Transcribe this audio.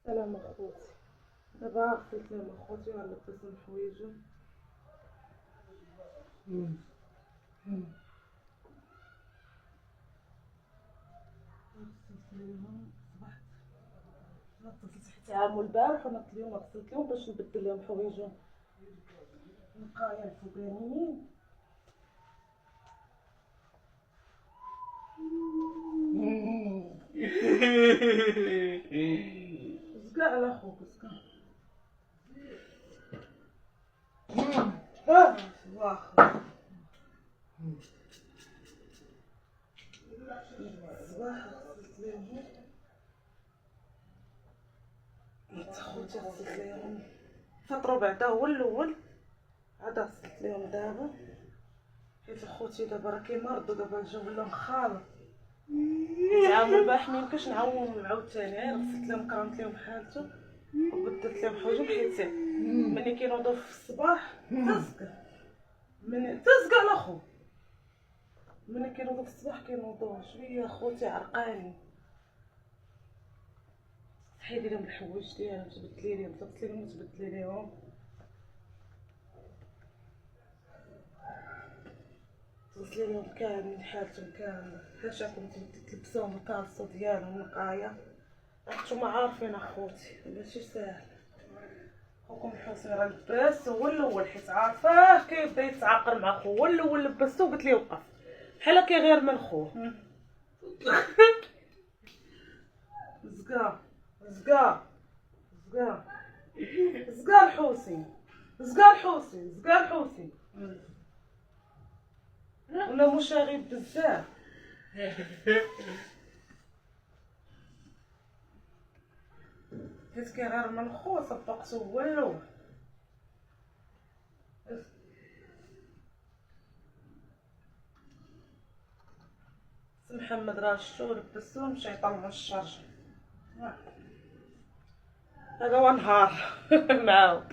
سلام اخوتي. دابا غسلت لهم اخوتي وغلبتهم حوايجهم. غسلت لهم صبحت نطلت حتى عامو البارح ونطلت لهم غسلت لهم باش نبدل لهم حوايجهم نقايا الفوقانيين. زكا على خوك زكا. واخا الصباح غسلت لهم خوتي، غسلت لهم فطروا بعدا هو الاول، عاد غسلت لهم دابا حيت خوتي دابا راه كيمرضوا، دابا الجو ولا مخالط. تعاونوا البارح ميمكنش نعاونهم عاوتاني، غير غسلت لهم كرمت لهم حالته وبدلت لهم حوايجهم حيت ملي كينوضوا في الصباح تزكى تزكى على خو. ملي كينوضوا في الصباح كينوضوا شويه خوتي عرقانين. حيدي لهم الحوايج ديالهم تبدلي لهم، تغسلي لهم وتبدلي لهم، تغسلي لهم كامل حالتهم كامله حتى شافهم تلبسوهم الكالسو ديالهم نقايه. راكم عارفين اخوتي ماشي ساهل. خوكم حسين راه لباس هو الاول حيت عارفاه كيبدا يتعاقر مع خوه، هو الاول لبستو قلت ليه وقف بحال كيغير من خوه. زكا زكا زكا زكا الحوسي زكا الحوسي زكا الحوسي ولا مشاغب بزاف. حيت كيغير من خوه صفقتو هو الاول. محمد راه شتو لبسو مشى يطلعو الشارجر. هذا هو نهار معاهم.